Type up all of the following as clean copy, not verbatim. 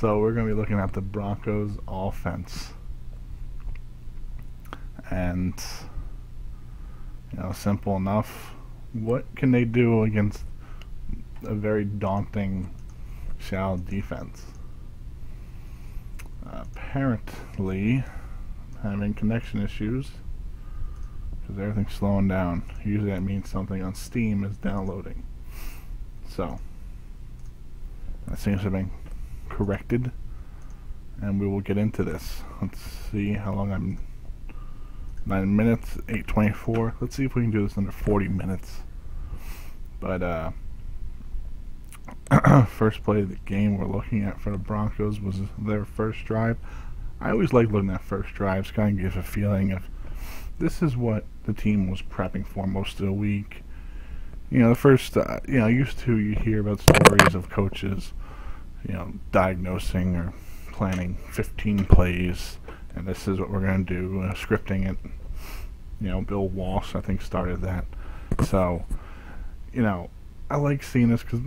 So we're going to be looking at the Broncos offense. And, simple enough. What can they do against a very daunting shallow defense? Apparently having connection issues because everything's slowing down. Usually that means something on Steam is downloading. So that seems to have been corrected, and we will get into this. Let's see how long I'm. 9 minutes, 8:24. Let's see if we can do this under 40 minutes. But first play of the game we're looking at for the Broncos was their first drive. I always like looking at first drives. Kind of gives a feeling of this is what the team was prepping for most of the week. The first, used to you hear about stories of coaches, diagnosing or planning 15 plays, and this is what we're going to do, scripting it. Bill Walsh, I think, started that. So, I like seeing this because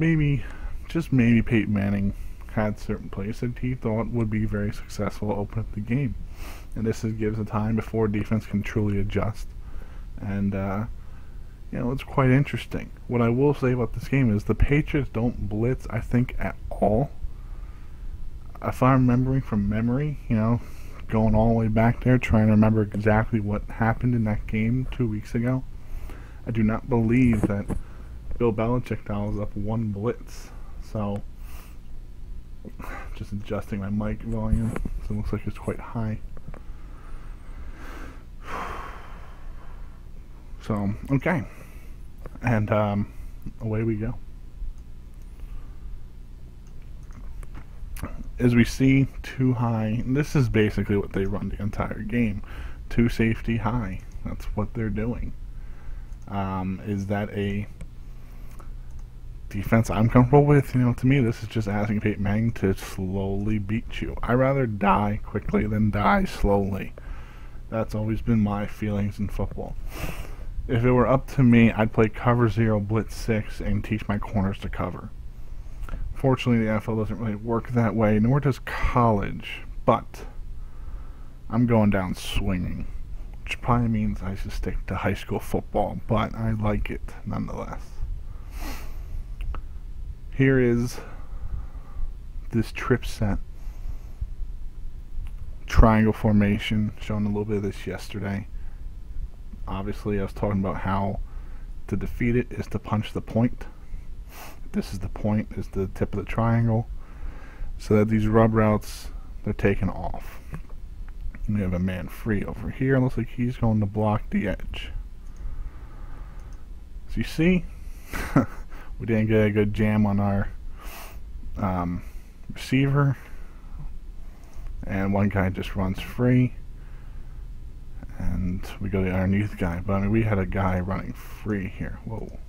just maybe Peyton Manning had certain plays that he thought would be very successful to open up the game. And this gives a time before defense can truly adjust. And, it's quite interesting. What I will say about this game is the Patriots don't blitz, I think, at all. If I'm remembering from memory, going all the way back there, trying to remember exactly what happened in that game 2 weeks ago, I do not believe that Bill Belichick dials up one blitz. So, just adjusting my mic volume, so it looks like it's quite high. So, okay. And, away we go. As we see, too high. This is basically what they run the entire game. Two safety high. That's what they're doing. Is that a defense I'm comfortable with? To me, this is just asking Peyton Manning to slowly beat you. I'd rather die quickly than die slowly. That's always been my feelings in football. If it were up to me, I'd play cover 0, blitz 6, and teach my corners to cover. Fortunately, the NFL doesn't really work that way, nor does college, but I'm going down swinging, which probably means I should stick to high school football, but I like it nonetheless. Here is this trip set. Triangle formation, shown a little bit of this yesterday. Obviously, I was talking about how to defeat it is to punch the point. This is the point, is the tip of the triangle, so that these rub routes, they're taken off. We have a man free over here. It looks like he's going to block the edge. So you see, we didn't get a good jam on our receiver, and one guy just runs free, and we go to the underneath guy. But we had a guy running free here. Whoa.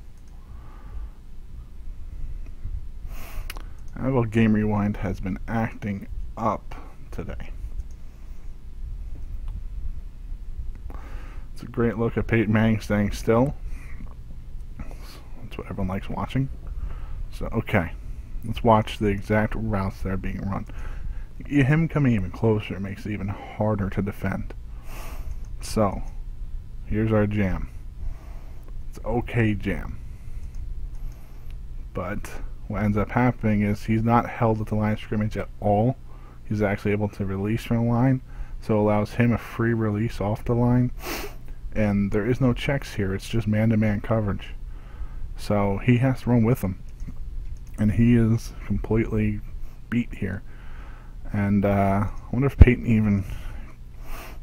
Well, Game Rewind has been acting up today. It's a great look at Peyton Manning staying still. That's what everyone likes watching. So, okay. Let's watch the exact routes that are being run. Him coming even closer makes it even harder to defend. So, here's our jam. It's okay jam. But what ends up happening is he's not held at the line of scrimmage at all. He's actually able to release from the line, so it allows him a free release off the line. And there is no checks here. It's just man-to-man coverage. So he has to run with him. And he is completely beat here. And I wonder if Peyton even...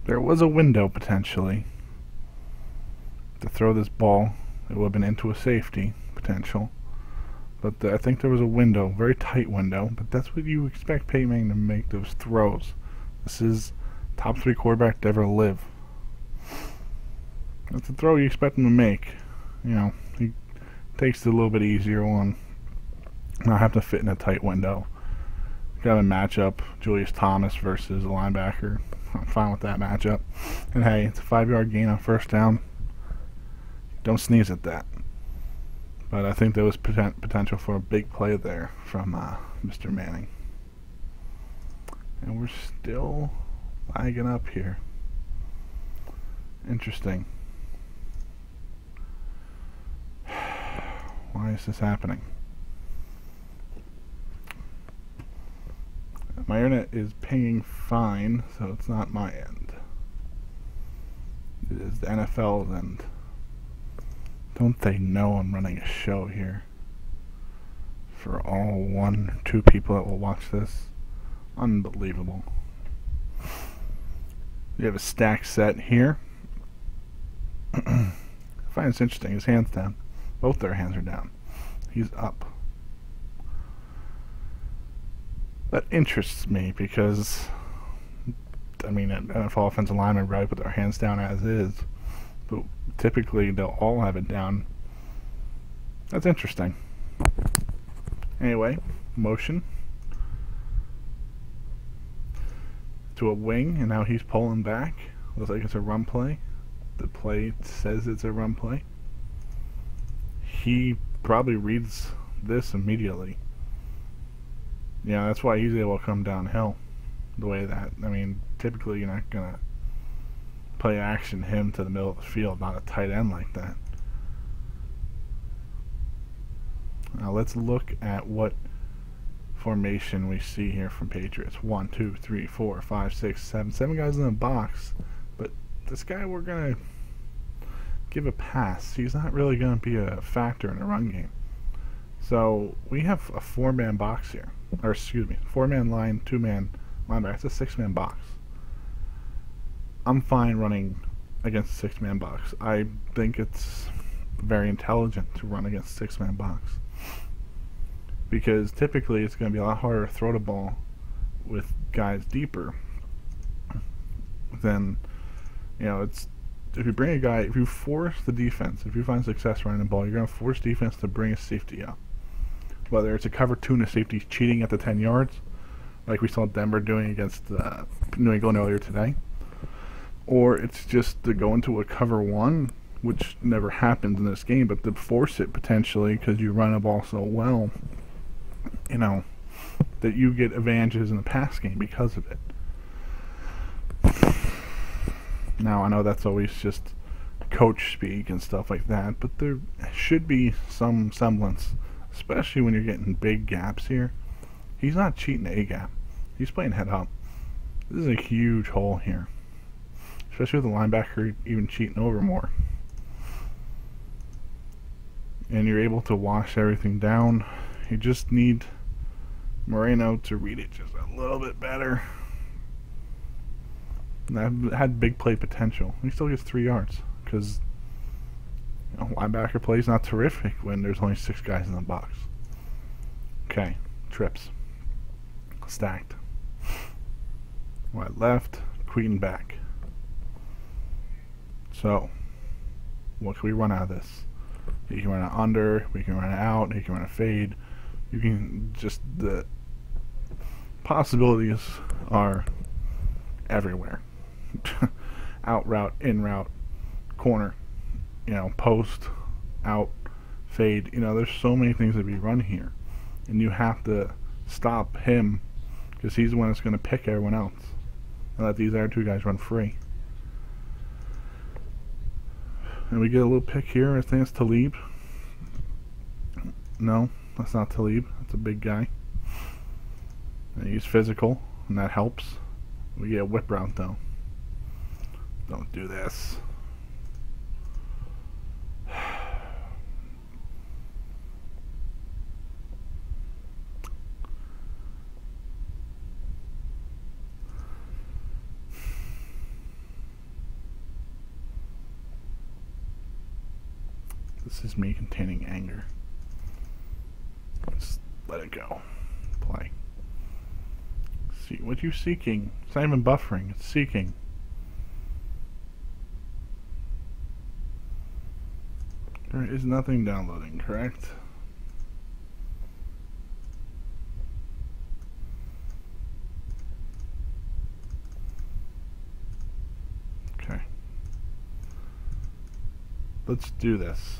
There was a window, potentially, to throw this ball. It would have been into a safety potential. But I think there was a window, very tight window, but that's what you expect Peyton Manning to make those throws. This is top 3 quarterback to ever live. That's the throw you expect him to make. He takes it a little bit easier one. Not have to fit in a tight window. Got a matchup, Julius Thomas versus a linebacker. I'm fine with that matchup. And hey, it's a 5-yard gain on first down. Don't sneeze at that. But I think there was potential for a big play there from Mr. Manning. we're still lagging up here. Interesting. Why is this happening? My internet is pinging fine, so it's not my end. It is the NFL's end. Don't they know I'm running a show here? For all 1 or 2 people that will watch this. Unbelievable. We have a stack set here. I find it's interesting. His hand's down. Both their hands are down. He's up. That interests me because, I mean, an NFL offensive lineman probably put their hands down as is, but typically they'll all have it down. That's interesting. Anyway, motion to a wing, and now he's pulling back. Looks like it's a run play. The play says it's a run play. He probably reads this immediately. Yeah, that's why he's able to come downhill the way that. I mean, typically you're not going to play action him to the middle of the field, not a tight end like that. Now let's look at what formation we see here from Patriots. 1, 2, 3, 4, 5, 6, 7. 7 guys in the box. But this guy we're going to give a pass. He's not really going to be a factor in a run game. So we have a 4-man box here. Or excuse me, 4-man line, 2-man linebacker. That's a 6-man box. I'm fine running against a 6-man box. I think it's very intelligent to run against a 6-man box. Because typically it's going to be a lot harder to throw the ball with guys deeper than, you know, it's, if you bring a guy, if you force the defense, if you find success running the ball, you're going to force defense to bring a safety up. Whether it's a cover 2 and a safety cheating at the 10 yards, like we saw Denver doing against New England earlier today, or it's just to go into a cover 1, which never happens in this game, but to force it potentially because you run the ball so well, you know, that you get advantages in the pass game because of it. Now, I know that's always just coach speak and stuff like that, but there should be some semblance, especially when you're getting big gaps here. He's not cheating the A-gap. He's playing head up. This is a huge hole here, especially with the linebacker even cheating over more. And you're able to wash everything down. You just need Moreno to read it just a little bit better. That had big play potential. He still gets 3 yards because, you know, linebacker play is not terrific when there's only 6 guys in the box. Okay, trips. Stacked. Right, left, Queen back. So, what can we run out of this? You can run it under, we can run it out, you can run a fade. You can just, the possibilities are everywhere. Out route, in route, corner, you know, post, out, fade. You know, there's so many things that we run here, and you have to stop him because he's the one that's going to pick everyone else and let these other 2 guys run free. And we get a little pick here. I think it's Talib. No, that's not Talib. That's a big guy. And he's physical, and that helps. We get a whip route though. Don't do this. This is me containing anger. Just let it go. Play. See what you seeking. It's not even buffering, it's seeking. There is nothing downloading, correct? Okay. Let's do this.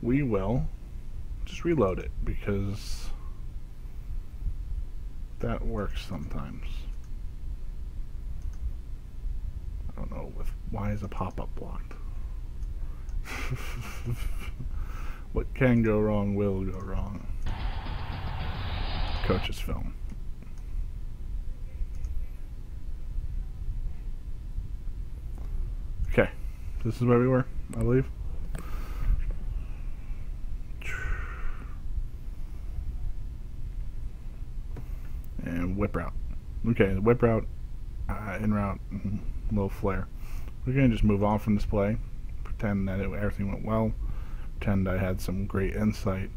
We will just reload it, because that works sometimes. I don't know, why is a pop-up blocked? What can go wrong will go wrong. Coach's film. Okay, this is where we were, I believe. And whip route. Okay, the whip route, in route, little flare. We're gonna just move on from this play, pretend that everything went well, pretend I had some great insight,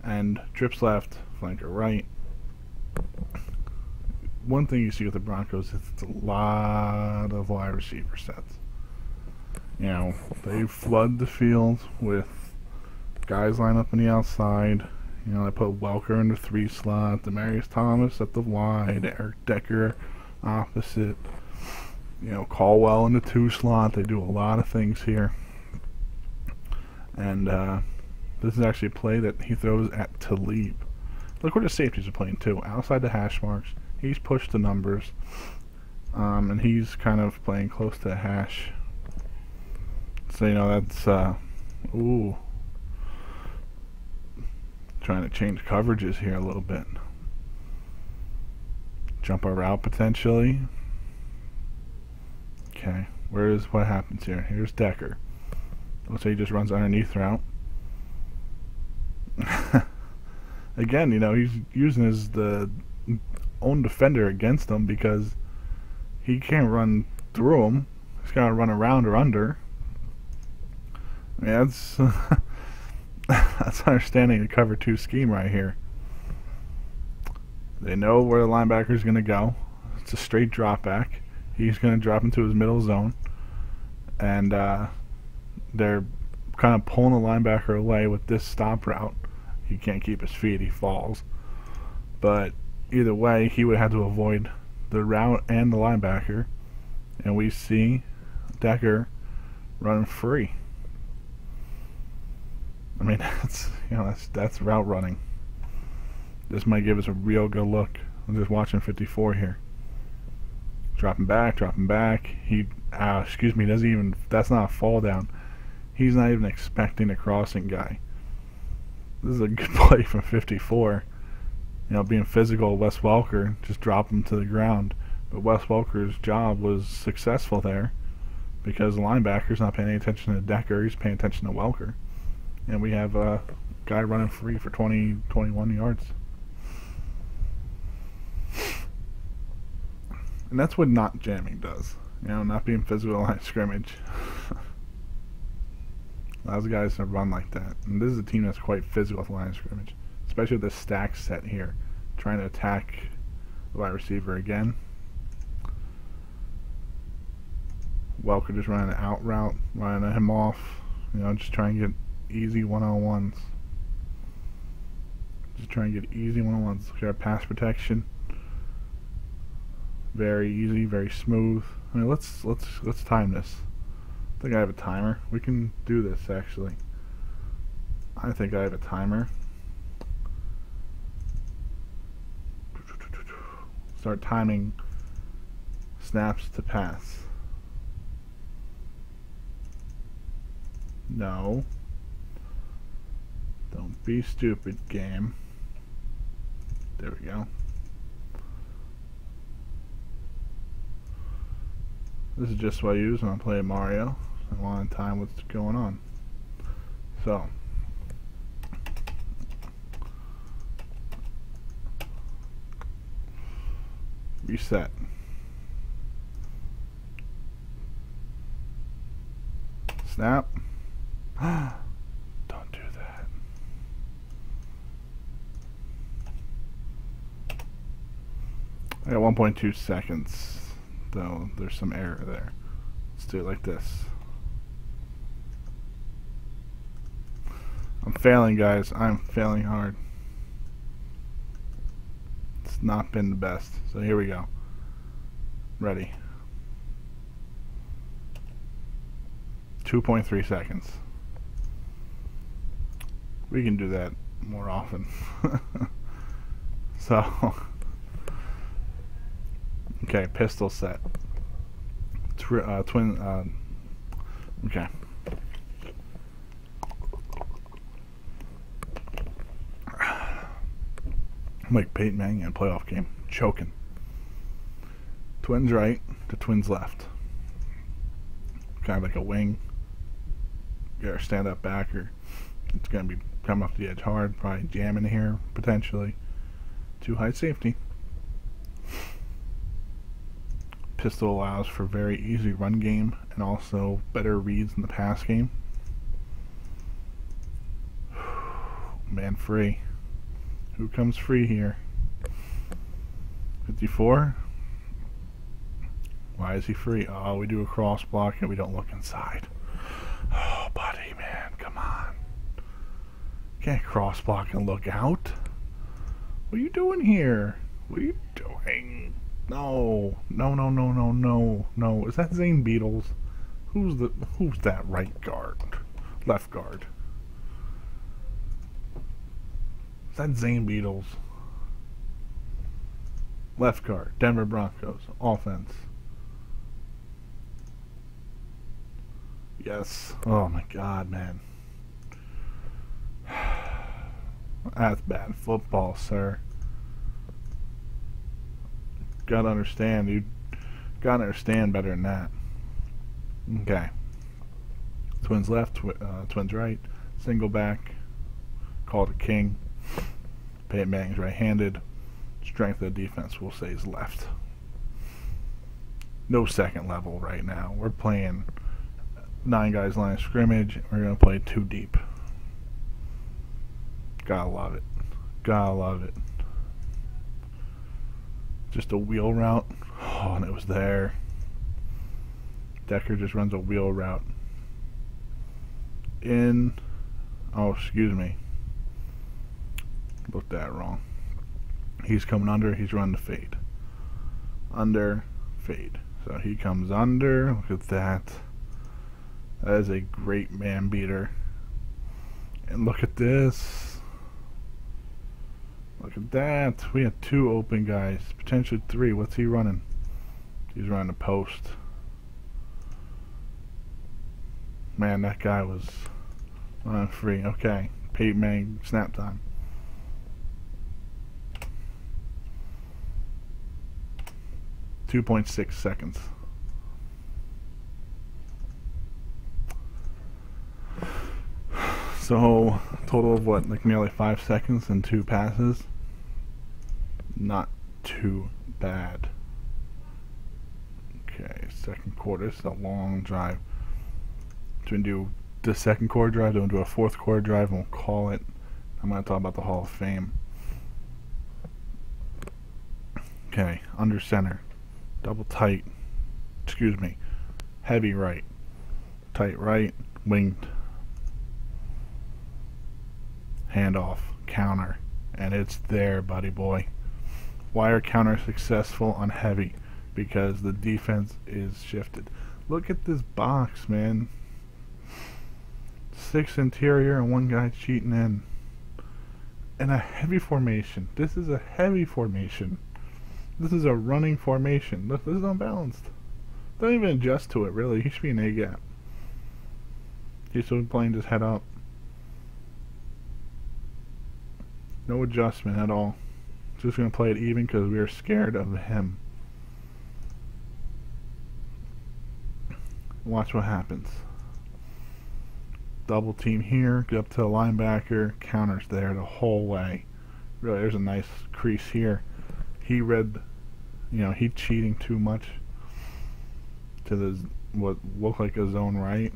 and trips left, flanker right. One thing you see with the Broncos is it's a lot of wide receiver sets. You know, they flood the field with guys line up on the outside. You know, they put Welker in the 3 slot, Demaryius Thomas at the wide, Eric Decker opposite. You know, Caldwell in the 2 slot. They do a lot of things here. And this is actually a play that he throws at Talib. Look where the safeties are playing too. Outside the hash marks. He's pushed the numbers. And he's kind of playing close to the hash. So, you know, that's, ooh. Trying to change coverages here a little bit. Jump our route potentially. Okay, what happens here? Here's Decker. Looks like he just runs underneath route. Again, you know, he's using the own defender against him because he can't run through him. He's got to run around or under. I mean, that's that's understanding the cover 2 scheme right here. They know where the linebacker is going to go. It's a straight drop back. He's going to drop into his middle zone, and they're kind of pulling the linebacker away with this stop route. He can't keep his feet, he falls. But either way, he would have to avoid the route and the linebacker, and we see Decker running free. I mean, that's route running. This might give us a real good look. I'm just watching 54 here. Dropping back. He, excuse me, doesn't even. That's not a fall down. He's not even expecting a crossing guy. This is a good play from 54. You know, being physical, Wes Welker just dropped him to the ground. But Wes Welker's job was successful there because the linebacker's not paying any attention to Decker. He's paying attention to Welker. And we have a guy running free for 21 yards. And that's what not jamming does. You know, not being physical line of scrimmage. Allows guys to run like that. And this is a team that's quite physical with line of scrimmage. Especially with this stack set here. Trying to attack the wide receiver again. Welker just running an out route. Running him off. You know, just trying to get easy one-on-ones. Just trying to get easy one-on-ones. Look at our pass protection. Very easy, very smooth. I mean, let's time this. I think I have a timer. We can do this actually. I think I have a timer. Start timing snaps to pass. No. Don't be stupid, game. There we go. This is just what I use when I'm playing Mario. I want to time what's going on. So. Reset. Snap. Don't do that. I got 1.2 seconds, though there's some error there. Let's do it like this. I'm failing, guys. I'm failing hard. It's not been the best. So here we go. Ready. 2.3 seconds. We can do that more often. So, okay, pistol set. Twin, okay. Like Peyton Manning in a playoff game, choking. Twins right to twins left. Kind of like a wing. Your stand-up backer. It's going to be coming off the edge hard, probably jamming here, potentially. Too high safety. Pistol allows for very easy run game and also better reads in the pass game. Man free. Who comes free here? 54? Why is he free? Oh, we do a cross block and we don't look inside. Oh, buddy, man, come on. Can't cross block and look out. What are you doing here? What are you doing? No. No. Is that Zane Beatles? Who's that right guard? Left guard. Is that Zane Beatles? Left guard. Denver Broncos. Offense. Yes. Oh my God, man. That's bad football, sir. Gotta understand, dude. Gotta understand better than that. Okay. Twins left, twins right. Single back. Called a king. Peyton Manning's right-handed. Strength of the defense, we'll say, is left. No second level right now. We're playing 9 guys line of scrimmage. We're going to play 2 deep. Gotta love it. Gotta love it. Just a wheel route. Oh, and it was there. Decker just runs a wheel route. In. Oh, excuse me. Looked at it wrong. He's coming under. He's running the fade. Under. Fade. So he comes under. Look at that. That is a great man beater. And look at this. Look at that. We had 2 open guys. Potentially 3. What's he running? He's running a post. Man, that guy was running free. Okay. Peyton Manning, snap time. .6 seconds. So, total of what? Like nearly 5 seconds and 2 passes. Not too bad. Okay, second quarter. This is a long drive. Do we do the second quarter drive? Do we do a fourth quarter drive? And we'll call it. I'm going to talk about the Hall of Fame. Okay, under center. Double tight. Excuse me. Heavy right. Tight right. Winged. Handoff. Counter. And it's there, buddy boy. Why are counters successful on heavy? Because the defense is shifted. Look at this box, man. 6 interior and 1 guy cheating in. And a heavy formation. This is a heavy formation. This is a running formation. Look, this is unbalanced. Don't even adjust to it, really. He should be an A-gap. He should be playing just head up. No adjustment at all. Just going to play it even because we are scared of him. Watch what happens. Double team here. Get up to the linebacker. Counters there the whole way. Really, there's a nice crease here. He read, he cheating too much to the what looked like a zone right.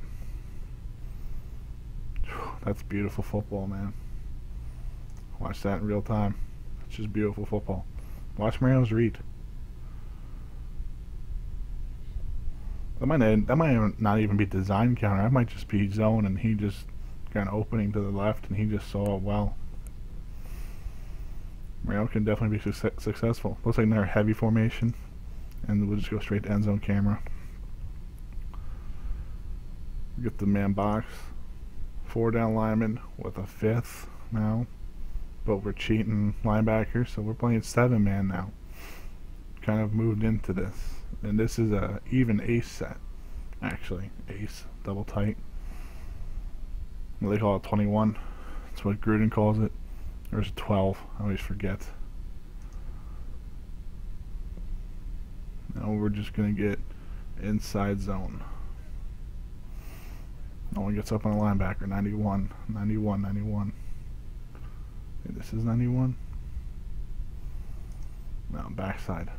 That's beautiful football, man. Watch that in real time. It's just beautiful football. Watch Mario's read. That might not even be design counter. That might just be zone, and he just kind of opening to the left, and he just saw it well. Mario can definitely be successful. Looks like another heavy formation, and we'll just go straight to end zone camera. Get the man box. 4 down linemen with a 5th now, but we're cheating linebackers, so we're playing 7-man now. Kind of moved into this, and this is a even ace set, actually. Ace, double tight. What they call it, 21. That's what Gruden calls it. There's a 12. I always forget. Now we're just gonna get inside zone. No one gets up on a linebacker. 91, 91, 91. Okay, this is 91. No, backside.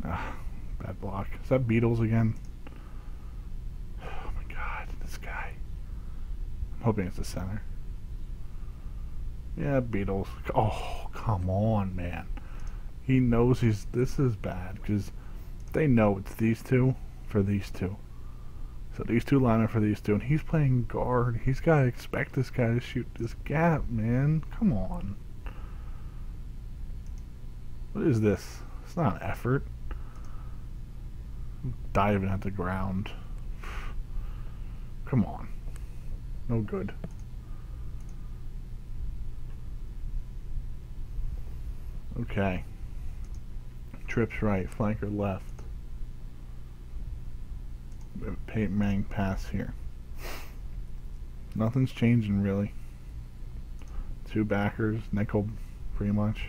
Ah, bad block. Is that Beatles again? Oh my god, this guy. I'm hoping it's the center. Yeah, Beatles. Oh, come on, man. He knows this is bad, because they know it's these two for these two. So these two linemen for these two, and he's playing guard. He's got to expect this guy to shoot this gap, man. Come on. What is this? It's not an effort. Diving at the ground. Come on. No good. Okay. Trips right, flanker left. Peyton Manning pass here. Nothing's changing really. 2 backers, nickel pretty much.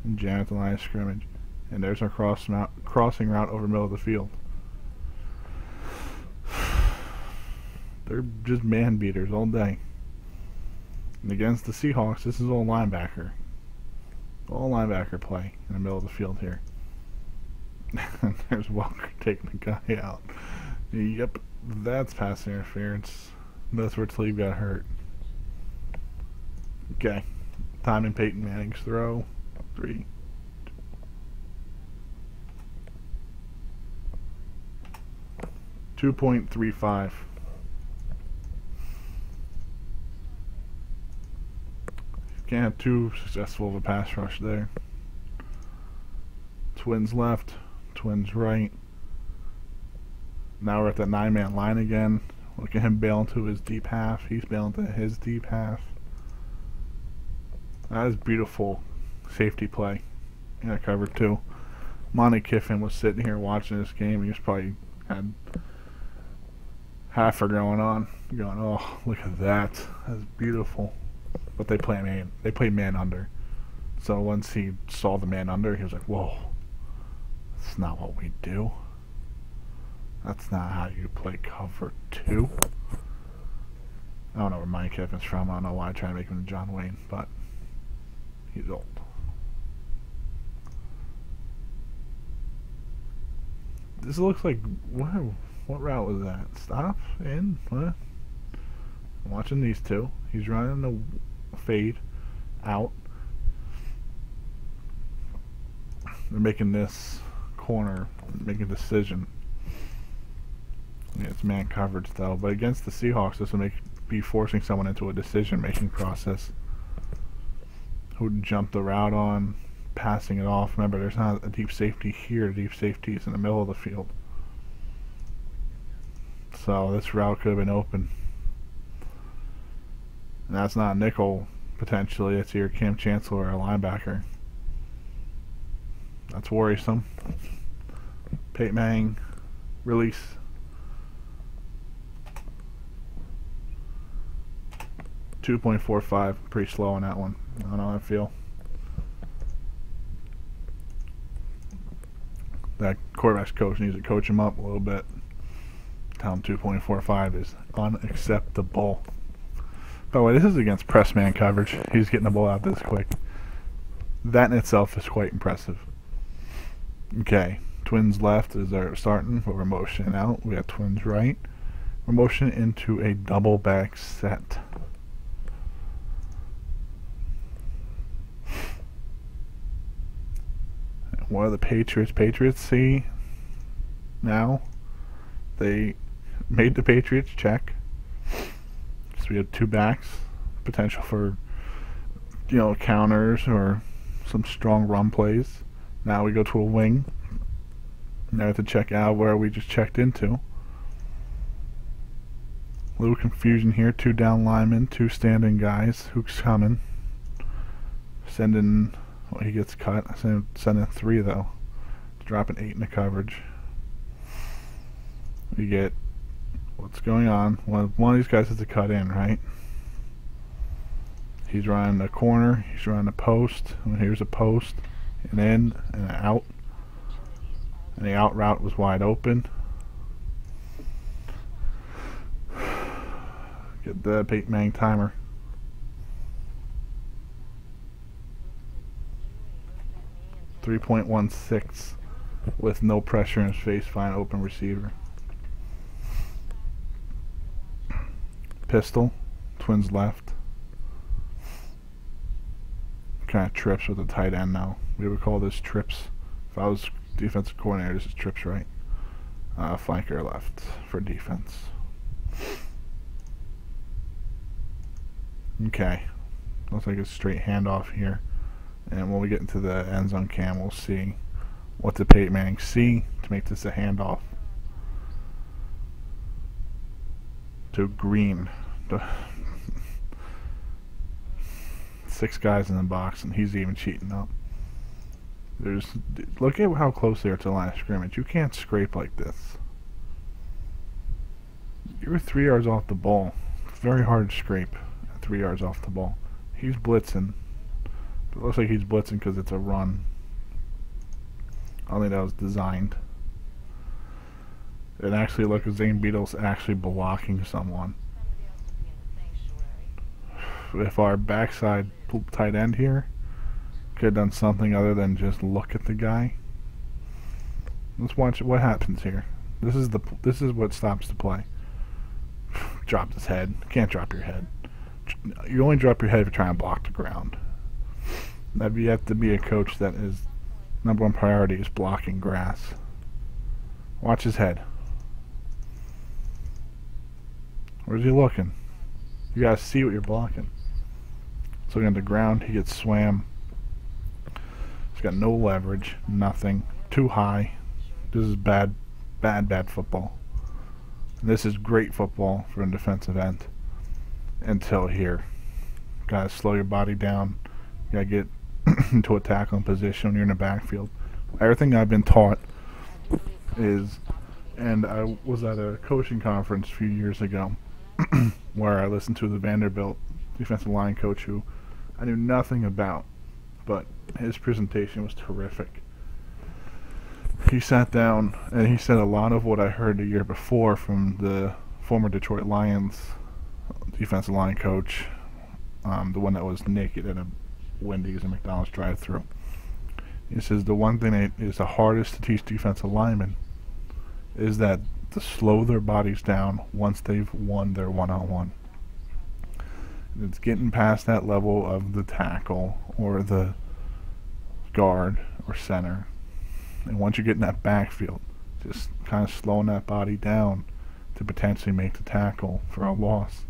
And jam at the line of scrimmage. And there's our crossing route over the middle of the field. They're just man beaters all day. And against the Seahawks, this is all linebacker. All linebacker play in the middle of the field here. And there's Walker taking the guy out. Yep, that's pass interference. That's where Talib got hurt. Okay, time in Peyton Manning's throw. 3. .35. Can't have too successful of a pass rush there. Twins left, Twins right. Now we're at the 9-man line again. Look at him bail into his deep half. He's bailing into his deep half. That is beautiful safety play. Yeah, cover 2. Monty Kiffin was sitting here watching this game. He was probably had half are going on. Going, oh, look at that. That's beautiful. But they play man under. So once he saw the man under, he was like, whoa, that's not what we do. That's not how you play cover 2. I don't know where Mike Kiffin's from. I don't know why I try to make him John Wayne, but he's old. This looks like, what route was that? Stop? In? What? I'm watching these two. He's running the fade out. They're making this corner, making a decision. Yeah, it's man coverage though, but against the Seahawks, this will be forcing someone into a decision-making process. Who would jump the route on, passing it off. Remember, there's not a deep safety here. Deep safety is in the middle of the field. So this route could have been open. And that's not a nickel, potentially. It's either Cam Chancellor or a linebacker. That's worrisome. Peyton Manning, release. .45, pretty slow on that one. I don't know how I feel. That quarterback's coach needs to coach him up a little bit. Tell him 2.45 is unacceptable. By the way, this is against press man coverage. He's getting the ball out this quick. That in itself is quite impressive. Okay, Twins left is our starting, but we're motioning out. We got Twins right. We're motioning into a double back set. What are the Patriots? Patriots see now. They made the Patriots check. So we have 2 backs, potential for, counters or some strong run plays. Now we go to a wing. Now we have to check out where we just checked into. A little confusion here. 2 down linemen, 2 standing guys. Hook's coming. Sending, well, he gets cut. Sending 3 though. Dropping 8 in the coverage. We get, what's going on? One of these guys has to cut in, right? He's running the corner. He's running a post. And here's a post. An in and an out. And the out route was wide open. Get the Peyton Manning timer. .16 with no pressure in his face. Fine open receiver. Pistol. Twins left. Kind of trips with the tight end now. We would call this trips. If I was defensive coordinator, this is trips right. Flanker left for defense. Okay. Looks like a straight handoff here. And when we get into the end zone cam, we'll see what did Peyton Manning see to make this a handoff to Green. 6 guys in the box, and he's even cheating up. Look at how close they are to the line of scrimmage. You can't scrape like this. You're 3 yards off the ball. It's very hard to scrape at 3 yards off the ball. He's blitzing. It looks like he's blitzing because it's a run. I don't think that was designed. It actually looked like Zane Beadle's actually blocking someone. If our backside tight end here could have done something other than just look at the guy. Let's watch what happens here. This is what stops the play. Dropped his head. Can't drop your head. You only drop your head if you're trying to block the ground. You have to be a coach that is #1 priority is blocking grass. Watch his head. Where's he looking? You gotta see what you're blocking. So on the ground, he gets swam. He's got no leverage, nothing. Too high. This is bad football. And this is great football for a defensive end. Until here. Gotta slow your body down. You gotta get into a tackling position when you're in the backfield. Everything I've been taught is, and I was at a coaching conference a few years ago where I listened to the Vanderbilt defensive line coach who I knew nothing about, but his presentation was terrific. He sat down and he said a lot of what I heard the year before from the former Detroit Lions defensive line coach, the one that was naked at a Wendy's and McDonald's drive-thru. He says the one thing that is the hardest to teach defensive linemen is that to slow their bodies down once they've won their one-on-one. It's getting past that level of the tackle or the guard or center, and once you get in that backfield, just kind of slowing that body down to potentially make the tackle for a loss.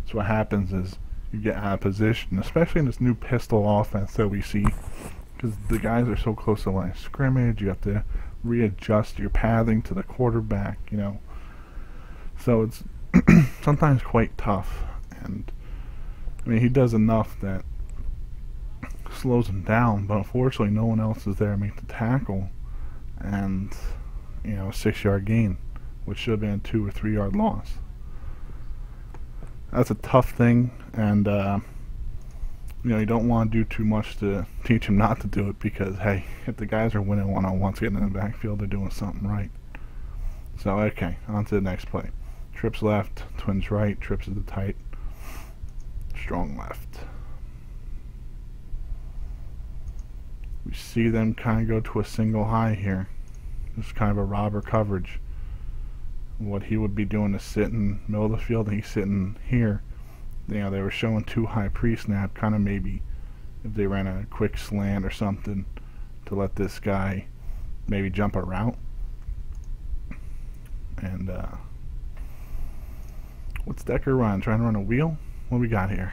So what happens is you get out of position, especially in this new pistol offense that we see, because the guys are so close to the line of scrimmage. You have to readjust your pathing to the quarterback, you know. So it's sometimes quite tough, and I mean, he does enough that slows him down, but unfortunately no one else is there to make the tackle, and, you know, a 6-yard gain, which should have been a 2 or 3 yard loss. That's a tough thing, and you know, you don't want to do too much to teach him not to do it, because hey, if the guys are winning one-on-ones, getting in the backfield, they're doing something right. So okay, on to the next play. Trips left, Twins right, Trips is the tight, strong left. We see them kind of go to a single high here. This is kind of a robber coverage. What he would be doing is sit in the middle of the field, and he's sitting here. You know, they were showing too high pre-snap, kind of maybe if they ran a quick slant or something to let this guy maybe jump a route. And what's Decker run? Trying to run a wheel? What do we got here?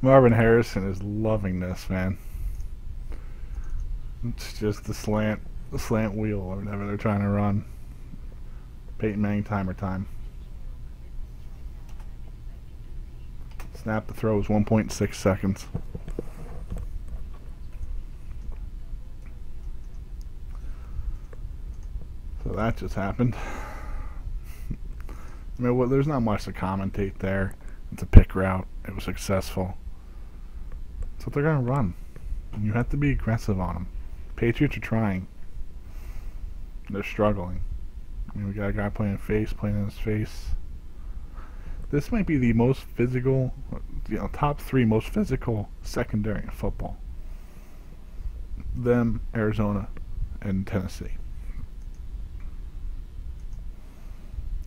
Marvin Harrison is loving this, man. It's just the slant slant wheel or whatever they're trying to run. Peyton Manning timer time. Snap the throw is 1.6 seconds. So that just happened. I mean, well, there's not much to commentate there. It's a pick route. It was successful. That's what they're going to run. And you have to be aggressive on them. Patriots are trying. They're struggling. I mean, we got a guy playing in his face. This might be the most physical, top 3 most physical secondary in football. Them, Arizona, and Tennessee.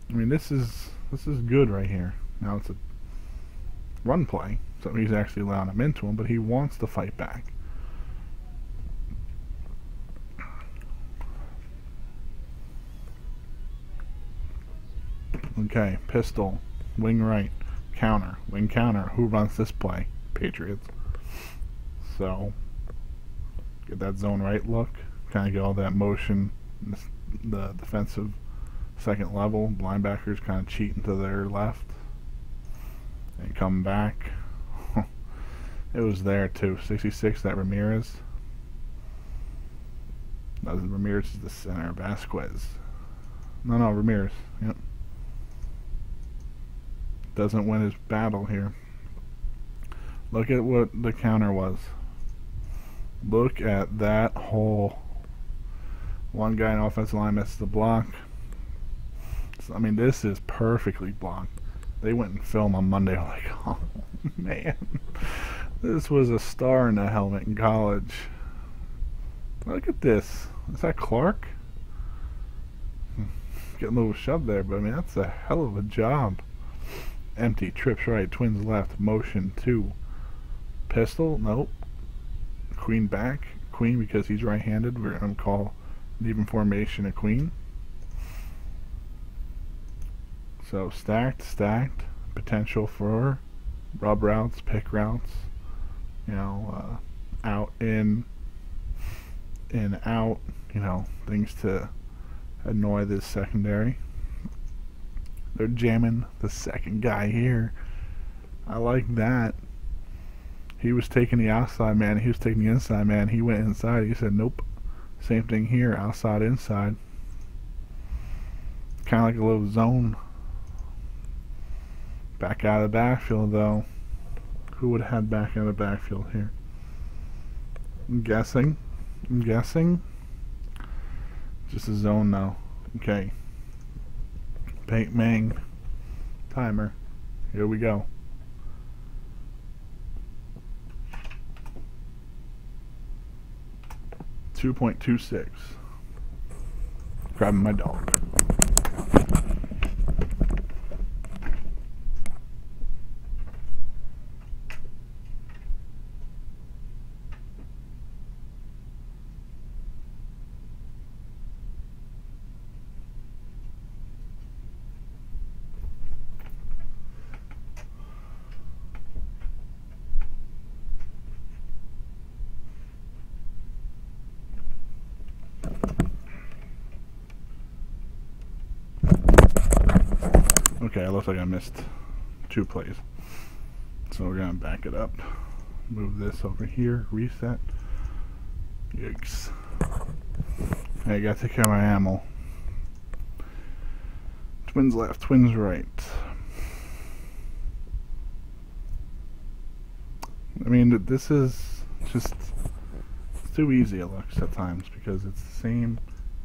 I mean, this is good right here. Now it's a run play, so he's actually allowing him into him, but he wants to fight back. Okay, pistol, wing right, counter, wing counter. Who runs this play? Patriots. So, get that zone right look, kind of get all that motion, the defensive second level, linebackers kind of cheating to their left, and come back. It was there too. 66, that Ramirez. Ramirez is the center. Vasquez. No, Ramirez. Yep. Doesn't win his battle here. Look at what the counter was. Look at that hole. One guy in offensive line misses the block. So, I mean, this is perfectly blocked. They went and filmed on Monday. I'm like, oh man, this was a star in a helmet in college. Look at this. Is that Clark? Getting a little shoved there, but I mean, that's a hell of a job. Empty, trips right, twins left, motion 2. Pistol, nope. Queen back. Queen because he's right-handed. We're going to call the even formation a queen. So stacked. Potential for rub routes, pick routes. Out, in out. Things to annoy this secondary. They're jamming the second guy here. I like that. He was taking the outside man. He was taking the inside man. He went inside. He said, nope. Same thing here. Outside, inside. Kind of like a little zone. Back out of the backfield, though. Who would have had back out of the backfield here? I'm guessing. Just a zone now. Okay. Peyton Manning timer. Here we go. 2.26. Grabbing my dog. Okay, it looks like I missed 2 plays. So we're going to back it up. Move this over here. Reset. Yikes. Hey, I got to take care of my ammo. Twins left, twins right. I mean, this is just it's too easy, it looks at times, because it's the same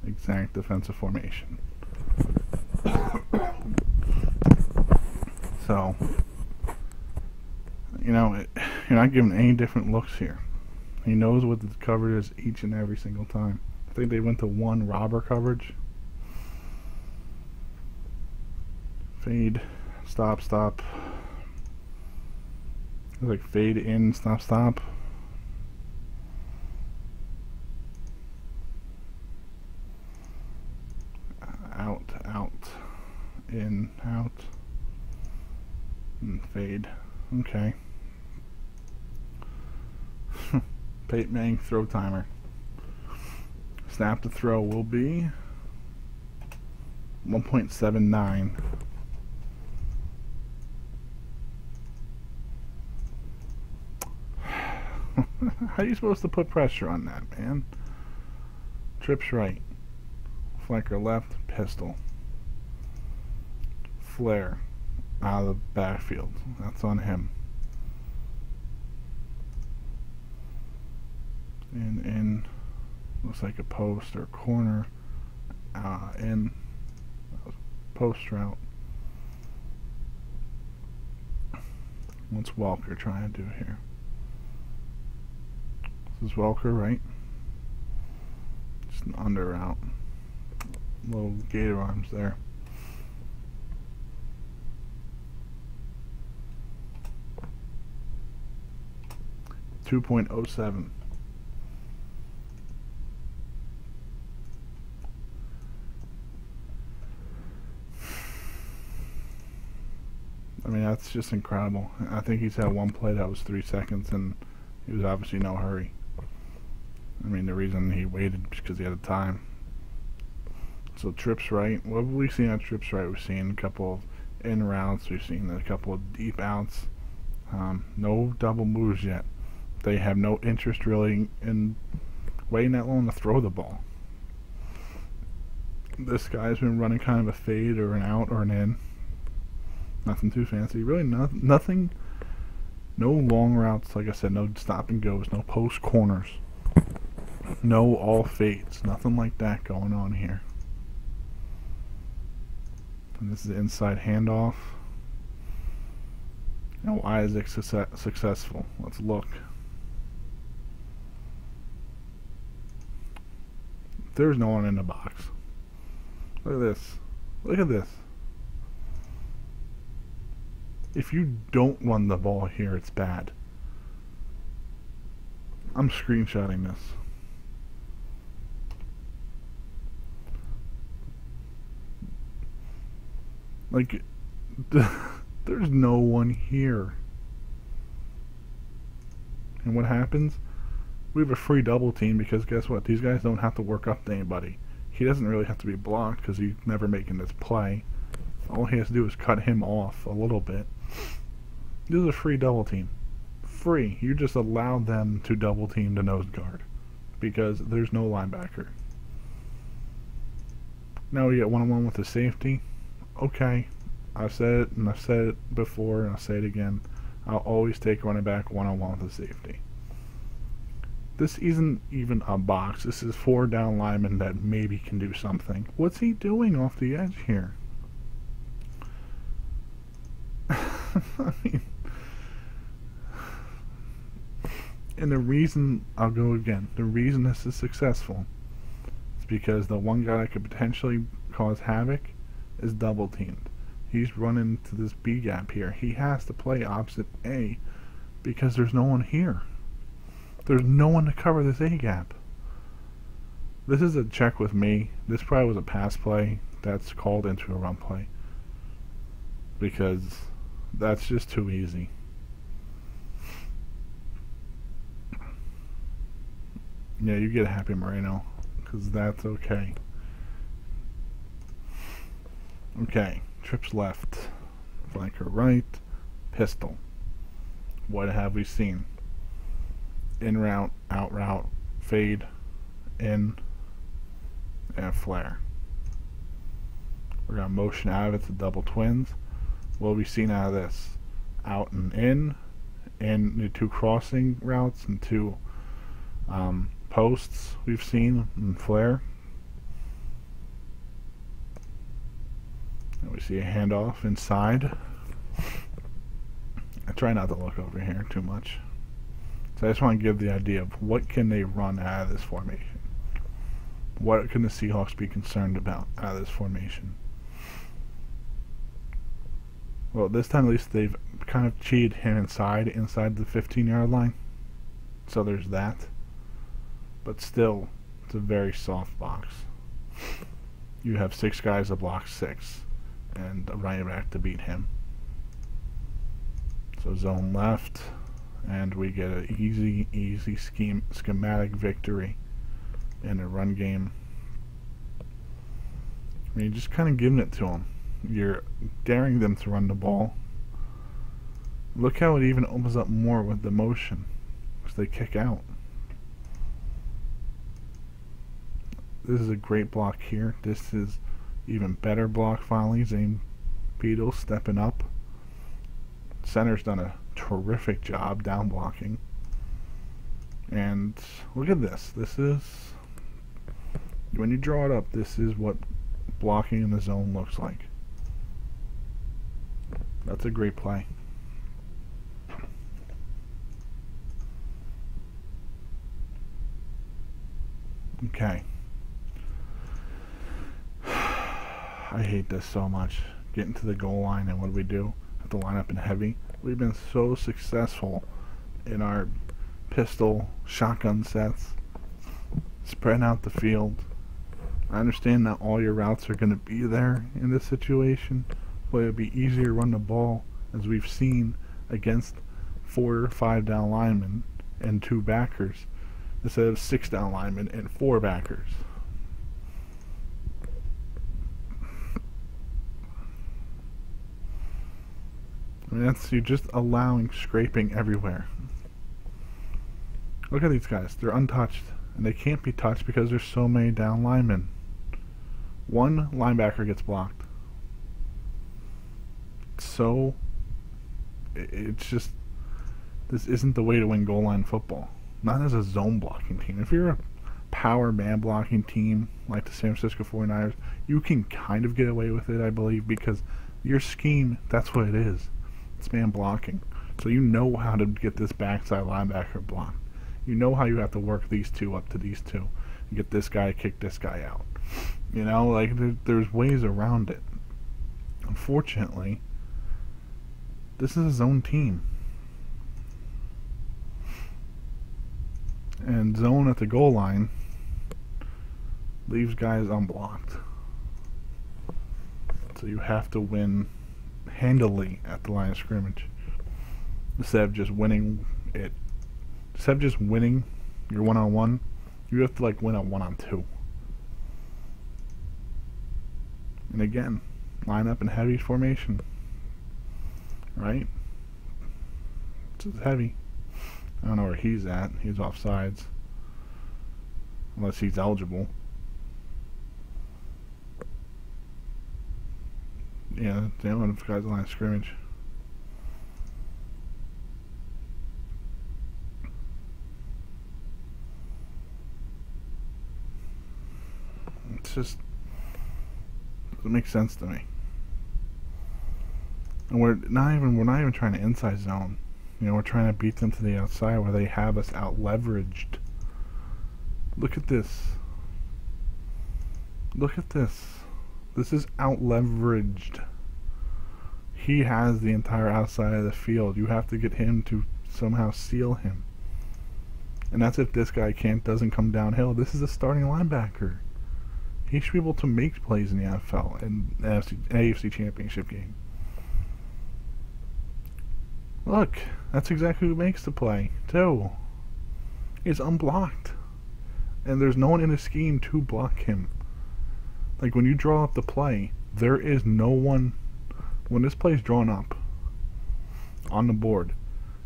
exact defensive formation. So, you're not giving any different looks here. He knows what the coverage is each and every single time. I think they went to 1 robber coverage. Fade, stop. It's like fade in, stop. Out, in, out. And fade. Okay. Peyton Manning throw timer. snap to throw will be 1.79. How are you supposed to put pressure on that, man? Trips right. Flanker left, pistol. Flare out of the backfield. That's on him. And in, looks like a post or corner. In post route. What's Welker trying to do here? This is Welker, right? Just an under route. Little gator arms there. .07. I mean, that's just incredible. I think he's had one play that was 3 seconds, and he was obviously in no hurry. I mean, the reason he waited is because he had the time. So trips right. What have we seen on trips right? We've seen a couple of in routes. We've seen a couple of deep outs. No double moves yet. They have no interest really in waiting that long to throw the ball. This guy's been running kind of a fade or an out or an in. Nothing too fancy. Really nothing. No long routes. Like I said, no stop and goes. No post corners. No all fades. Nothing like that going on here. And this is the inside handoff. Now why is it successful? Let's look. There's no one in the box. Look at this. Look at this. If you don't run the ball here, it's bad. I'm screenshotting this. Like, there's no one here. And what happens? We have a free double team because guess what? These guys don't have to work up to anybody. He doesn't really have to be blocked because he's never making this play. All he has to do is cut him off a little bit. This is a free double team. Free. You just allow them to double team the nose guard because there's no linebacker. Now we get one-on-one with the safety. Okay. I've said it, and I've said it before, and I'll say it again. I'll always take running back one-on-one with the safety. This isn't even a box. This is 4 down linemen that maybe can do something. What's he doing off the edge here? I mean, and the reason, I'll go again, the reason this is successful is because the one guy that could potentially cause havoc is double teamed. He's running to this B gap here. He has to play opposite A because there's no one here. There's no one to cover this A gap. This is a check with me. This probably was a pass play that's called into a run play because that's just too easy. Yeah, you get Happy Moreno because that's okay. Okay, trips left, flanker right, pistol. What have we seen? In route, out route, fade, in, and flare. We're going to motion out of it to double twins. What have we seen out of this? Out and in the 2 crossing routes and 2 posts we've seen in flare. And we see a handoff inside. I try not to look over here too much. So I just want to give the idea of what can they run out of this formation. What can the Seahawks be concerned about out of this formation? Well, this time at least they've kind of cheated him inside the 15-yard line. So there's that. But still, it's a very soft box. You have 6 guys to block 6 and a running back to beat him. So zone left, and we get an easy schematic victory in a run game. I mean, you're just kind of giving it to them. You're daring them to run the ball. Look how it even opens up more with the motion, because they kick out. This is a great block here. This is even better block finally. Zane Beadle stepping up. Center's done a terrific job down blocking. And look at this. This is, when you draw it up, this is what blocking in the zone looks like. That's a great play. Okay. I hate this so much. Getting to the goal line, and what do? Have to line up in heavy. We've been so successful in our pistol shotgun sets, spreading out the field. I understand that all your routes are going to be there in this situation, but it would be easier to run the ball, as we've seen, against 4 or 5 down linemen and 2 backers, instead of 6 down linemen and 4 backers. I mean, you're just allowing scraping everywhere. Look at these guys. They're untouched, and they can't be touched because there's so many down linemen. 1 linebacker gets blocked. So, it's just, this isn't the way to win goal line football. Not as a zone blocking team. If you're a power man blocking team like the San Francisco 49ers, you can kind of get away with it, I believe, because your scheme, that's what it is. It's man blocking. So you know how to get this backside linebacker blocked. You know how you have to work these 2 up to these 2 and get this guy to kick this guy out. You know, like, there's ways around it. Unfortunately, this is a zone team. And zone at the goal line leaves guys unblocked. So you have to win handily at the line of scrimmage, instead of just winning it. Instead of just winning your one-on-one, you have to like win a one-on-2. And again, line up in heavy formation, right? This is heavy. I don't know where he's at. He's offsides, unless he's eligible. Yeah, the other guy's line of scrimmage. It's just doesn't make sense to me. And we're not even trying to inside zone. You know, we're trying to beat them to the outside where they have us out leveraged. Look at this. Look at this. This is out leveraged. He has the entire outside of the field. You have to get him to somehow seal him. And that's if this guy doesn't come downhill. This is a starting linebacker. He should be able to make plays in the NFL and AFC Championship game. Look, that's exactly who makes the play, too. He's unblocked. And there's no one in the scheme to block him. Like, when you draw up the play, there is no one. When this play's drawn up on the board,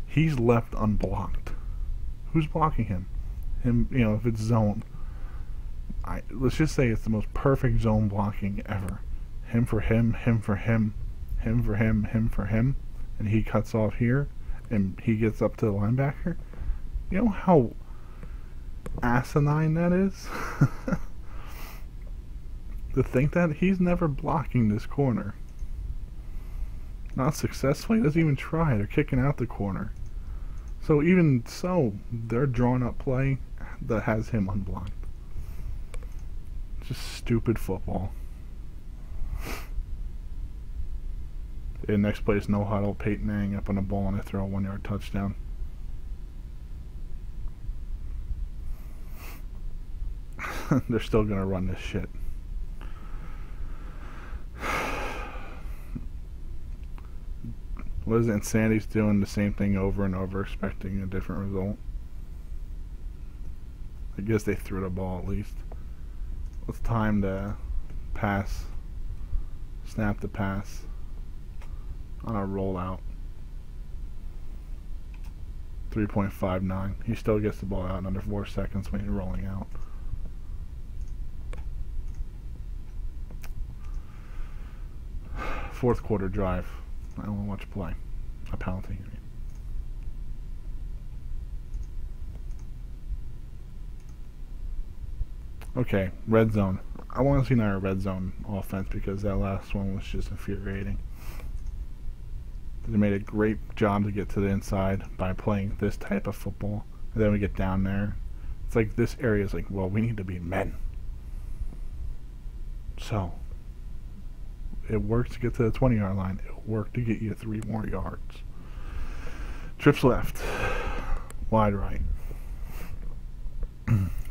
he's left unblocked. Who's blocking him? Him, you know, if it's zone. Let's just say it's the most perfect zone blocking ever. Him for him, him for him, him for him, him for him. And he cuts off here, and he gets up to the linebacker. You know how asinine that is? To think that he's never blocking this corner. Not successfully, doesn't even try. They're kicking out the corner. So even so, they're drawing up play that has him unblocked. Just stupid football. In next place, no huddle, Peyton Manning up on the ball and they throw a 1-yard touchdown. They're still going to run this shit. What is it? Insanity's doing the same thing over and over, expecting a different result. I guess they threw the ball at least. Let's time the pass. Snap the pass on a rollout. 3.59. He still gets the ball out in under 4 seconds when he's rolling out. Fourth quarter drive. I don't want to watch play. A penalty. Okay, red zone. I want to see another red zone offense because that last one was just infuriating. They made a great job to get to the inside by playing this type of football. And then we get down there. It's like this area is like, well, we need to be men. So, it worked to get to the 20-yard line. It worked to get you 3 more yards. Trips left. Wide right.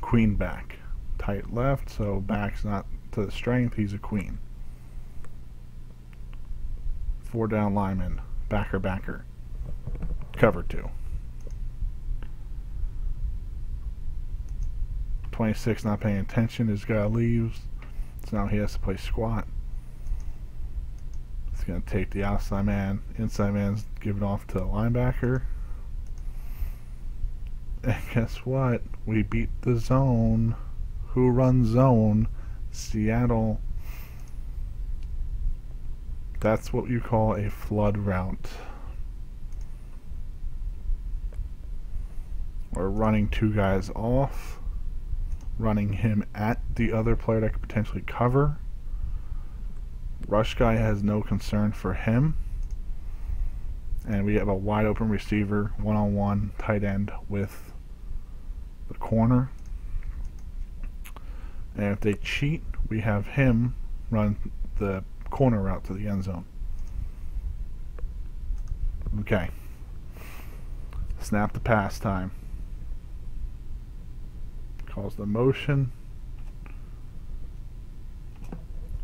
Queen back. Tight left, so back's not to the strength, he's a queen. 4 down lineman, backer. Cover 2. 26 not paying attention, this guy leaves, so now he has to play squat. He's going to take the outside man, inside man's given off to the linebacker. And guess what? We beat the zone. Who runs zone? Seattle. That's what you call a flood route. We're running 2 guys off, running him at the other player that could potentially cover. Rush guy has no concern for him. And we have a wide open receiver, one-on-one tight end with the corner. And if they cheat, we have him run the corner route to the end zone. Okay. Snap the pass time. Calls the motion.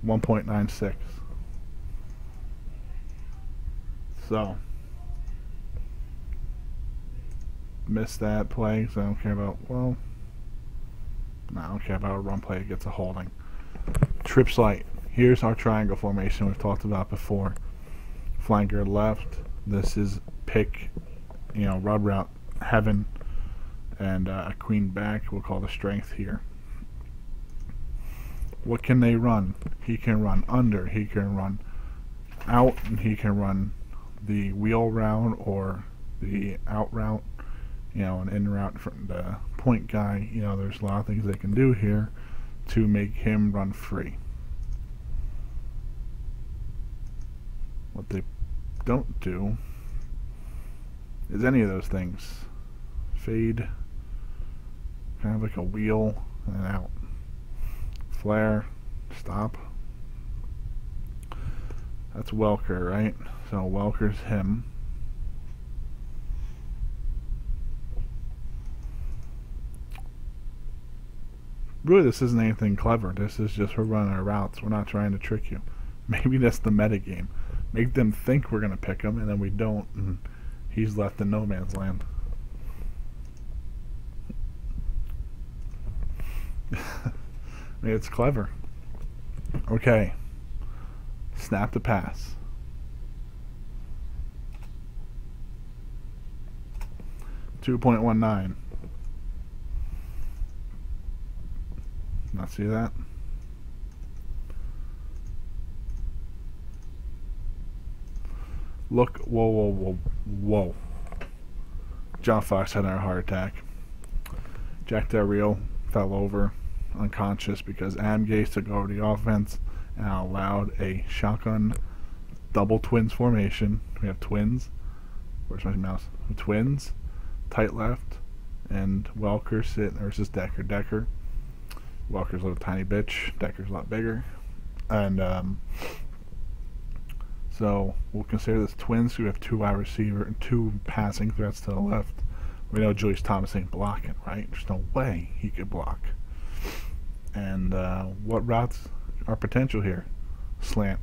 1.96. So, missed that play, so I don't care about, well, no, I don't care about a run play. It gets a holding. Trips light. Here's our triangle formation we've talked about before. Flanker left. This is pick, rub route heaven, and a queen back. We'll call the strength here. What can they run? He can run under. He can run out, and he can run the wheel route or the out route. An in route from the point guy. There's a lot of things they can do here to make him run free. What they don't do is any of those things. Fade, kind of like a wheel and out. Flare, stop. That's Welker, right? So Welker's him. Really, this isn't anything clever. This is just we're running our routes. We're not trying to trick you. Maybe that's the meta game. Make them think we're going to pick him, and then we don't, and he's left in no man's land. I mean, it's clever. Okay. Snap the pass. .19. Not see that? Look, whoa. John Fox had a heart attack. Jack Del Rio fell over, unconscious, because Adam Gase took over the offense and allowed a shotgun double twins formation. We have twins. Where's my mouse? Twins, tight left, and Welker sitting versus Decker. Welker's a little tiny bitch. Decker's a lot bigger. And so we'll consider this twins. So we have 2 wide receiver and 2 passing threats to the left. We know Julius Thomas ain't blocking, right? There's no way he could block. And what routes are potential here? Slant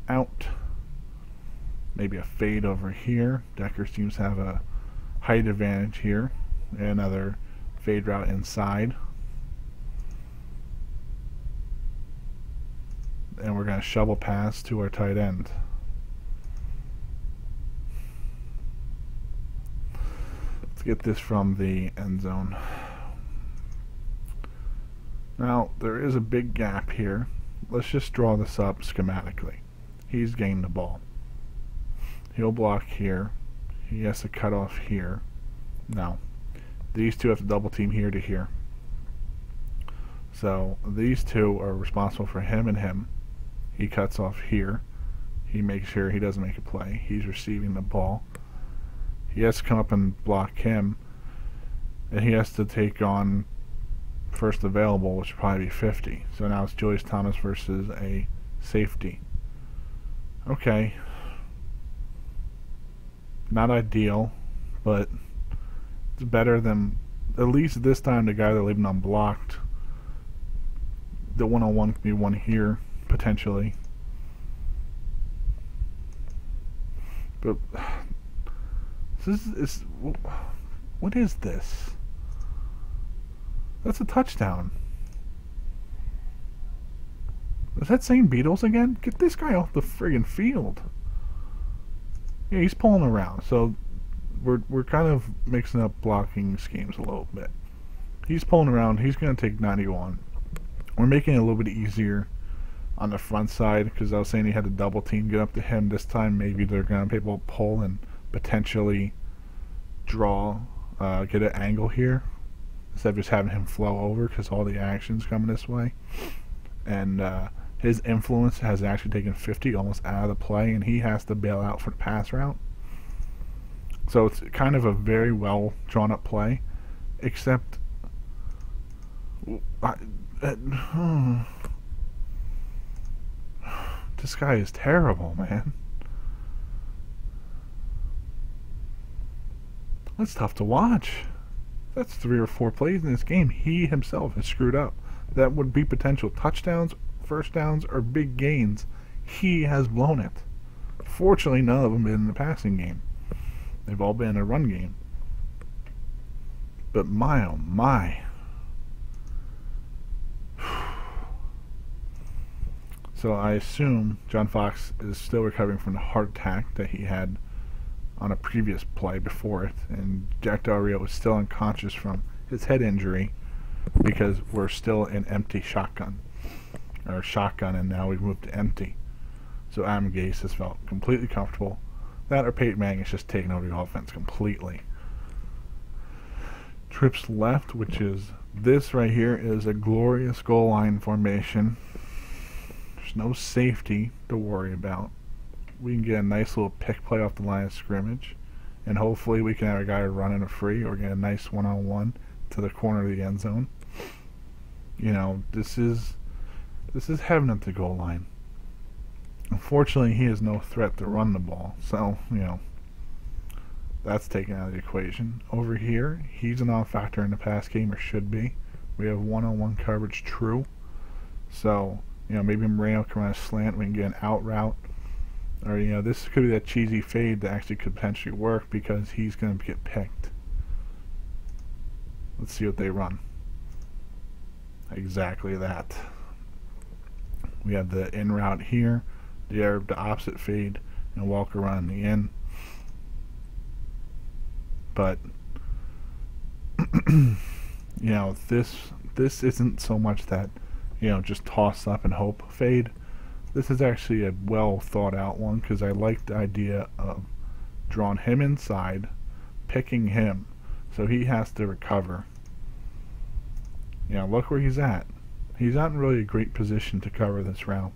out. Maybe a fade over here. Decker seems to have a height advantage here. Another fade route inside. And we're going to shovel pass to our tight end. Let's get this from the end zone. Now, there is a big gap here. Let's just draw this up schematically. He's gained the ball. He'll block here. He has to cut off here. Now, these two have to double team here to here. So, these two are responsible for him and him. He cuts off here. He makes sure he doesn't make a play. He's receiving the ball. He has to come up and block him. And he has to take on first available, which would probably be 50. So now it's Julius Thomas versus a safety. Okay. Not ideal, but it's better than, at least this time, the guy they're leaving unblocked. The one-on-one can be one here, potentially. But this is what is this? That's a touchdown. Is that St. Beatles again? Get this guy off the friggin' field. Yeah, he's pulling around, so we're kind of mixing up blocking schemes a little bit. He's pulling around. He's going to take 91. We're making it a little bit easier on the front side because I was saying he had to double team get up to him. This time maybe they're going to be able to pull and potentially draw, get an angle here instead of just having him flow over because all the action's coming this way. And his influence has actually taken 50 almost out of the play, and he has to bail out for the pass route. So it's kind of a very well drawn up play, except this guy is terrible, man. That's tough to watch. That's 3 or 4 plays in this game he himself has screwed up. That would be potential touchdowns, first downs, or big gains. He has blown it. Fortunately, none of them been in the passing game. They've all been in a run game. But my oh my. So I assume John Fox is still recovering from the heart attack that he had on a previous play before it, and Jack Del Rio is still unconscious from his head injury because we're still in empty shotgun, and now we've moved to empty. So Adam Gase has felt completely comfortable. That or Peyton Manning is just taking over the offense completely. Trips left, which is this right here, is a glorious goal line formation. There's no safety to worry about. We can get a nice little pick play off the line of scrimmage, and hopefully we can have a guy running a free or get a nice one-on-one to the corner of the end zone. You know, this is heaven at the goal line. Unfortunately, he is no threat to run the ball, so you know that's taken out of the equation. Over here, he's a non-factor in the pass game, or should be. We have one-on-one coverage true, so you know maybe Moreno can run a slant. We can get an out route. Or, you know, this could be that cheesy fade that actually could potentially work because he's going to get picked. Let's see what they run. Exactly that. We have the in route here, the opposite fade, and Walker run the in. But, you know, this isn't so much that, you know, just toss up and hope fade. This is actually a well thought out one because I like the idea of drawing him inside, picking him, so he has to recover. You know, look where he's at. He's not in really a great position to cover this route.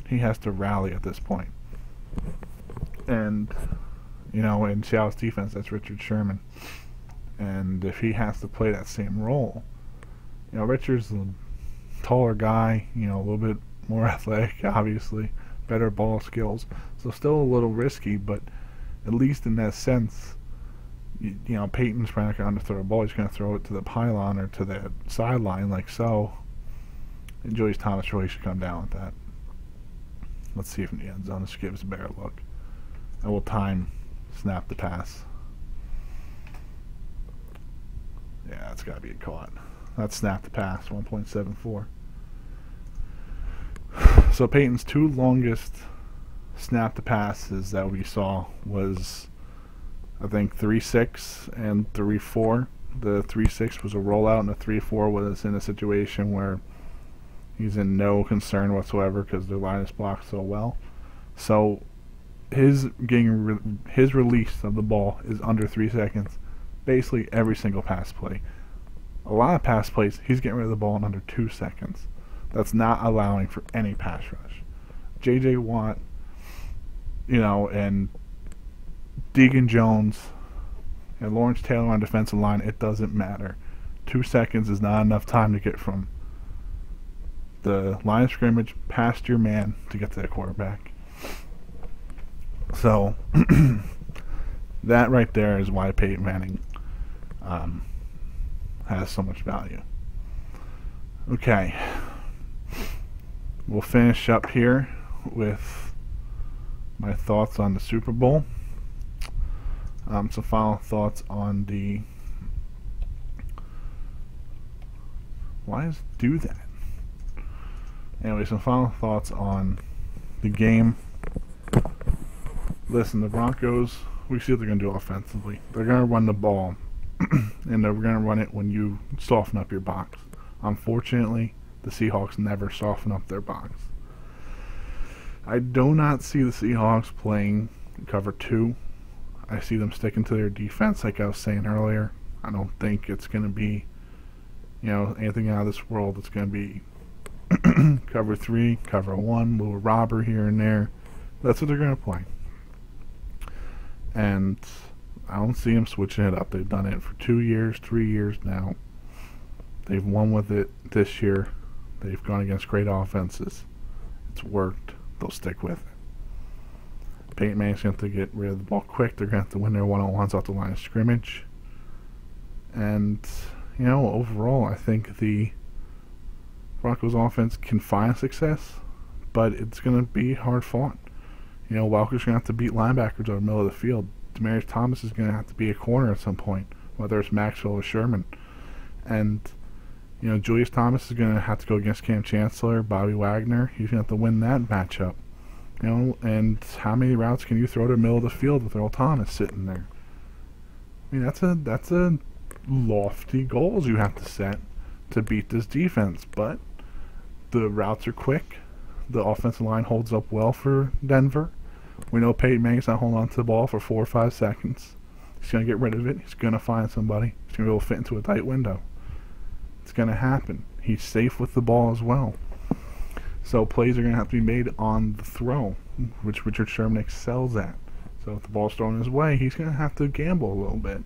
He has to rally at this point. And, you know, in Seattle's defense, that's Richard Sherman. And if he has to play that same role, you know, Richard's a taller guy, you know, a little bit more athletic, obviously, better ball skills, so still a little risky, but at least in that sense, you know, Peyton's probably not going to throw a ball. He's going to throw it to the pylon or to the sideline like so, and Julius Thomas really should come down with that. Let's see if in the end zone this gives a better look. And we'll time snap the pass. Yeah, that's got to be a caught. That snapped the pass, 1.74. So Peyton's two longest snap to passes that we saw was, I think, 3-6 and 3-4. The 3-6 was a rollout, and the 3-4 was in a situation where he's in no concern whatsoever because their line is blocked so well. So his release of the ball is under 3 seconds, basically every single pass play. A lot of pass plays, he's getting rid of the ball in under 2 seconds. That's not allowing for any pass rush. J.J. Watt, and Deacon Jones and Lawrence Taylor on defensive line, it doesn't matter. 2 seconds is not enough time to get from the line of scrimmage past your man to get to the quarterback. So that right there is why Peyton Manning has so much value. Okay, we'll finish up here with my thoughts on the Super Bowl. Some final thoughts on the... Why does it do that? Anyway, some final thoughts on the game. Listen, the Broncos, we see what they're going to do offensively. They're going to run the ball, and they're going to run it when you soften up your box. Unfortunately, the Seahawks never soften up their box. I do not see the Seahawks playing cover 2. I see them sticking to their defense, like I was saying earlier. I don't think it's going to be, anything out of this world. It's going to be cover 3, cover 1, little robber here and there. That's what they're going to play. And I don't see them switching it up. They've done it for 2 years, 3 years now. They've won with it this year. They've gone against great offenses. It's worked. They'll stick with it. Peyton Manning's going to have to get rid of the ball quick. They're going to have to win their one-on-ones off the line of scrimmage. And, overall, I think the Broncos offense can find success, but it's going to be hard fought. Walker's going to have to beat linebackers over the middle of the field. Demaryius Thomas is going to have to be a corner at some point, whether it's Maxwell or Sherman. And, Julius Thomas is going to have to go against Cam Chancellor, Bobby Wagner. He's going to have to win that matchup. And how many routes can you throw to the middle of the field with Earl Thomas sitting there? I mean, that's a lofty goals you have to set to beat this defense. But the routes are quick. The offensive line holds up well for Denver. We know Peyton Manning's not holding on to the ball for 4 or 5 seconds. He's going to get rid of it. He's going to find somebody. He's going to be able to fit into a tight window. It's going to happen. He's safe with the ball as well. So plays are going to have to be made on the throw, which Richard Sherman excels at. So if the ball's thrown his way, he's going to have to gamble a little bit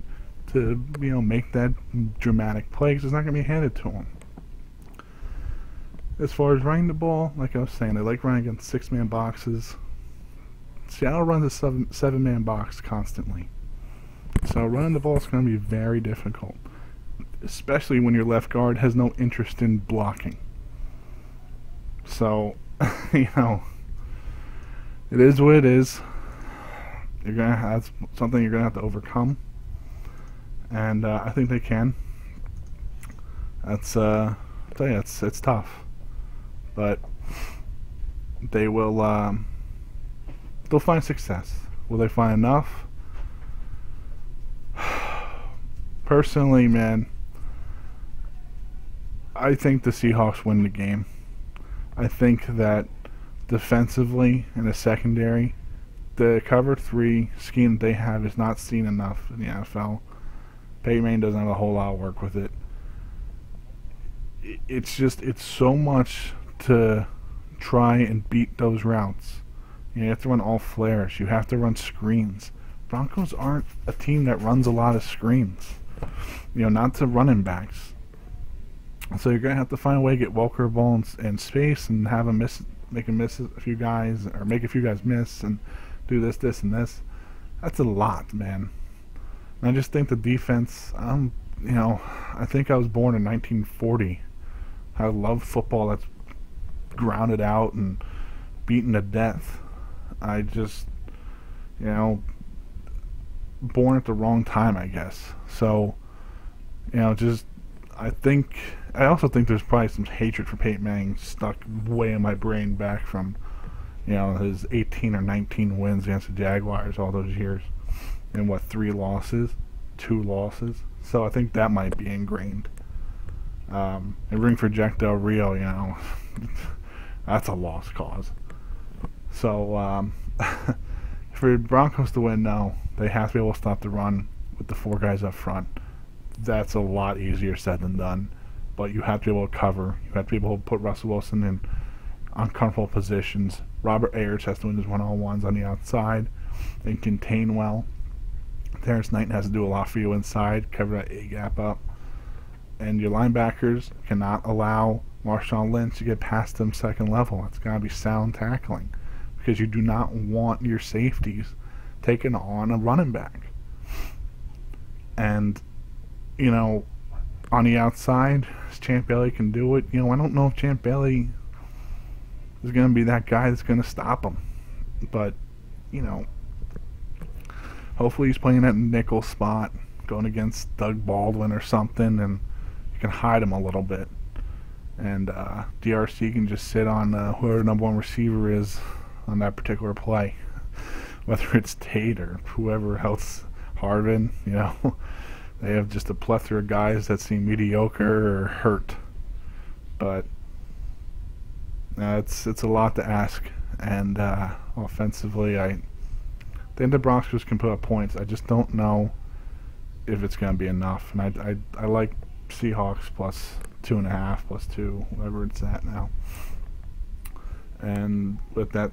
to, make that dramatic play, because it's not going to be handed to him. As far as running the ball, like I was saying, they like running against 6-man boxes. Seattle runs a 7-man box constantly. So running the ball is going to be very difficult, especially when your left guard has no interest in blocking. So, it is what it is. You're going to have something you're going to have to overcome. And I think they can. I'll tell you, it's tough. But they will, they'll find success. Will they find enough? Personally, man, I think the Seahawks win the game. I think that defensively in the secondary, the cover 3 scheme they have is not seen enough in the NFL. Peyton Manning doesn't have a whole lot of work with it. It's so much to try and beat those routes. You have to run all flares. You have to run screens. Broncos aren't a team that runs a lot of screens. Not to running backs. So you're going to have to find a way to get Walker the ball in space and have him make a few guys miss and do this, and this. That's a lot, man. And I just think the defense, I think I was born in 1940. I love football that's grounded out and beaten to death. I just, born at the wrong time, I guess. So Just I also think there's probably some hatred for Peyton Manning stuck way in my brain back from his 18 or 19 wins against the Jaguars all those years, and what, 2 losses. So I think that might be ingrained. And rooting for Jack Del Rio, that's a lost cause. So for Broncos to win, no, they have to be able to stop the run with the 4 guys up front. That's a lot easier said than done, but you have to be able to cover. You have to be able to put Russell Wilson in uncomfortable positions. Robert Ayers has to win his one-on-ones on the outside and contain well. Terrence Knight has to do a lot for you inside, cover that A-gap up. And your linebackers cannot allow Marshawn Lynch to get past them second level. It's got to be sound tackling, because you do not want your safeties taking on a running back. And on the outside, Champ Bailey can do it. I don't know if Champ Bailey is going to be that guy that's going to stop him. But, hopefully he's playing that nickel spot, going against Doug Baldwin or something, and you can hide him a little bit. And DRC can just sit on whoever the number 1 receiver is on that particular play. Whether it's Tate or whoever else, Harvin, They have just a plethora of guys that seem mediocre or hurt. But it's a lot to ask. And offensively, I think the Broncos can put up points. I just don't know if it's going to be enough. And I like Seahawks plus 2.5, plus 2, whatever it's at now. And with that